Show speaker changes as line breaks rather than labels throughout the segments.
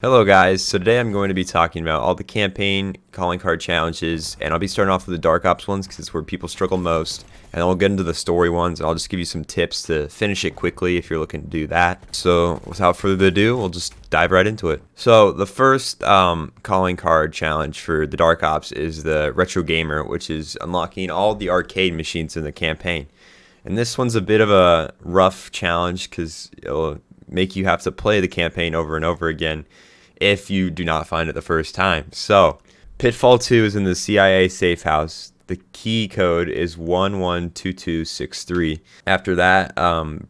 Hello guys, so today I'm going to be talking about all the campaign calling card challenges, and I'll be starting off with the Dark Ops ones because it's where people struggle most, and then we'll get into the story ones, and I'll just give you some tips to finish it quickly if you're looking to do that. So without further ado, we'll just dive right into it. So the first calling card challenge for the Dark Ops is the Retro Gamer, which is unlocking all the arcade machines in the campaign. And this one's a bit of a rough challenge because it'll make you have to play the campaign over and over again if you do not find it the first time. So, Pitfall 2 is in the CIA safe house. The key code is 112263. After that,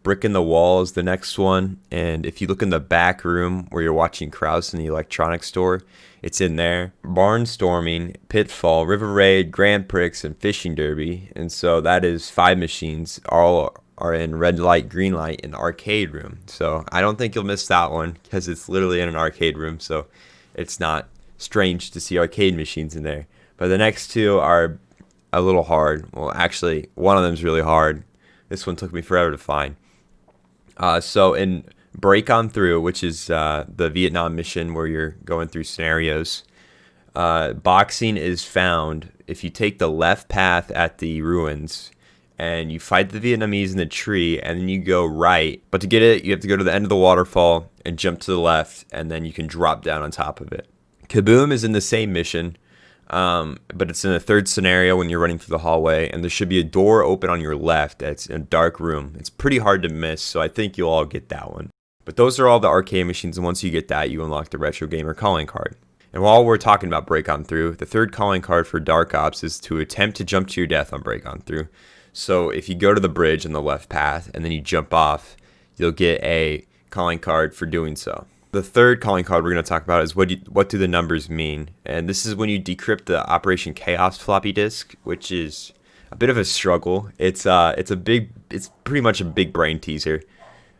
Brick in the Wall is the next one. And if you look in the back room where you're watching Krause in the electronics store, it's in there. Barnstorming, Pitfall, River Raid, Grand Prix, and Fishing Derby. And so that is 5 machines. All are in red light, green light in the arcade room. So I don't think you'll miss that one because it's literally in an arcade room. So it's not strange to see arcade machines in there. But the next two are a little hard. Well, actually, one of them is really hard. This one took me forever to find. So in Break On Through, which is the Vietnam mission where you're going through scenarios, boxing is found if you take the left path at the ruins and you fight the Vietnamese in the tree, and then you go right. But to get it, you have to go to the end of the waterfall and jump to the left, and then you can drop down on top of it. Kaboom is in the same mission, but it's in a third scenario when you're running through the hallway, and there should be a door open on your left that's in a dark room. It's pretty hard to miss, so I think you'll all get that one. But those are all the arcade machines, and once you get that, you unlock the Retro Gamer calling card. And while we're talking about Break On Through, the third calling card for Dark Ops is to attempt to jump to your death on Break On Through. So if you go to the bridge on the left path and then you jump off, you'll get a calling card for doing so. The third calling card we're going to talk about is what do the numbers mean? And this is when you decrypt the Operation Chaos floppy disk, which is a bit of a struggle. It's pretty much a big brain teaser.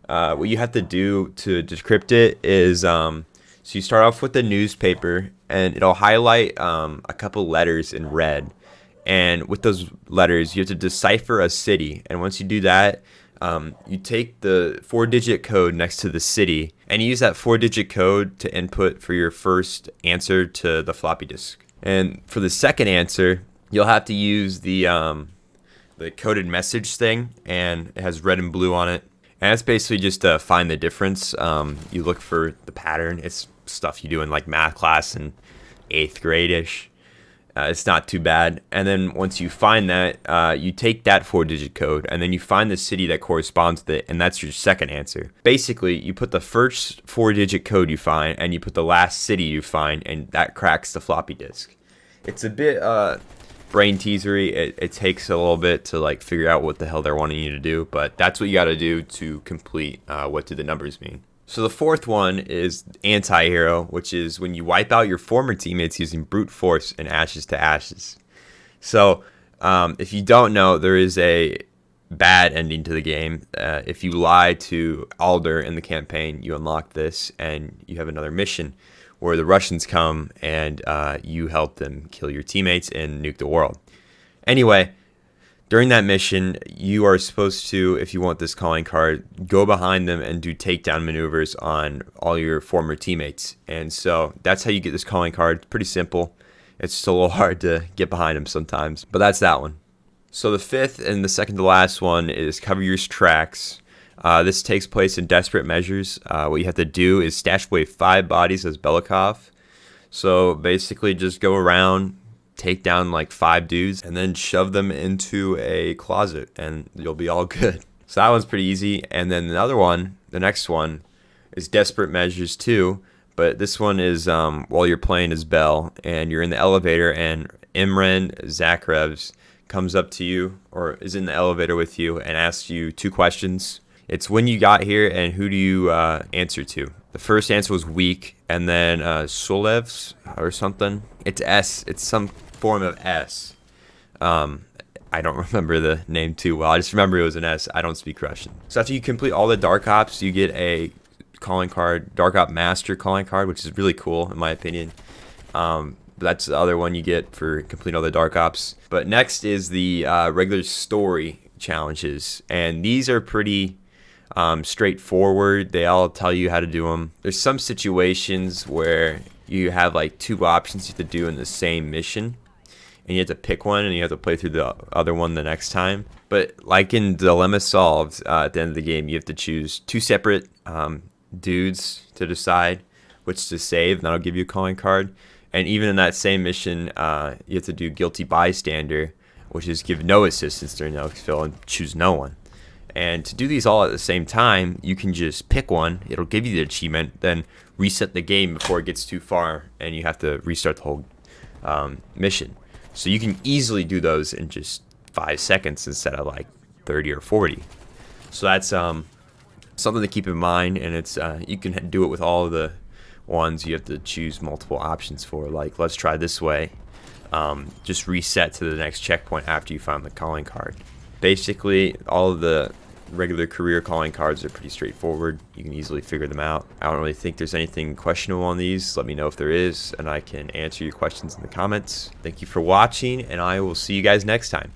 What you have to do to decrypt it is so you start off with the newspaper, and it'll highlight a couple letters in red. And with those letters, you have to decipher a city. And once you do that, you take the 4-digit code next to the city, and you use that 4-digit code to input for your first answer to the floppy disk. And for the second answer, you'll have to use the coded message thing, and it has red and blue on it. And it's basically just to find the difference. You look for the pattern. It's stuff you do in like math class in 8th grade-ish. It's not too bad. And then once you find that, you take that 4-digit code, and then you find the city that corresponds with it, and that's your second answer. Basically, you put the first 4-digit code you find, and you put the last city you find, and that cracks the floppy disk. It's a bit brain teasery. It takes a little bit to like figure out what the hell they're wanting you to do, but that's what you got to do to complete what do the numbers mean. So the fourth one is anti-hero, which is when you wipe out your former teammates using brute force and ashes to ashes. So if you don't know, there is a bad ending to the game. If you lie to Alder in the campaign, you unlock this, and you have another mission where the Russians come and you help them kill your teammates and nuke the world. Anyway, during that mission, you are supposed to, if you want this calling card, go behind them and do takedown maneuvers on all your former teammates. And so that's how you get this calling card. It's pretty simple. It's just a little hard to get behind them sometimes, but that's that one. So the fifth and the second to last one is cover your tracks. This takes place in Desperate Measures. What you have to do is stash away 5 bodies as Belikov. So basically just go around, take down like 5 dudes, and then shove them into a closet, and you'll be all good. So that one's pretty easy. And then the next one is Desperate Measures 2, but this one is while you're playing as Bell, and you're in the elevator, and Imran Zakrevs comes up to you, or is in the elevator with you, and asks you 2 questions. It's when you got here, and who do you answer to? The first answer was weak, and then Solevs or something. It's S. It's some form of S. I don't remember the name too well. I just remember it was an S. I don't speak Russian. So after you complete all the Dark Ops, you get a calling card, Dark Op Master calling card, which is really cool in my opinion. That's the other one you get for completing all the Dark Ops. But next is the regular story challenges, and these are pretty straightforward. They all tell you how to do them. There's some situations where you have like two options you have to do in the same mission, and you have to pick one and you have to play through the other one the next time. But like in Dilemma Solved, at the end of the game, you have to choose two separate dudes to decide which to save, and that'll give you a calling card. And even in that same mission, you have to do Guilty Bystander, which is give no assistance during the fill and choose no one. And to do these all at the same time, you can just pick one. It'll give you the achievement, then reset the game before it gets too far, and you have to restart the whole mission. So you can easily do those in just 5 seconds instead of like 30 or 40. So that's something to keep in mind, and it's you can do it with all of the ones you have to choose multiple options for. Like, let's try this way. Just reset to the next checkpoint after you find the calling card. Basically, all of the regular career calling cards are pretty straightforward. You can easily figure them out. I don't really think there's anything questionable on these. Let me know if there is, and I can answer your questions in the comments. Thank you for watching, and I will see you guys next time.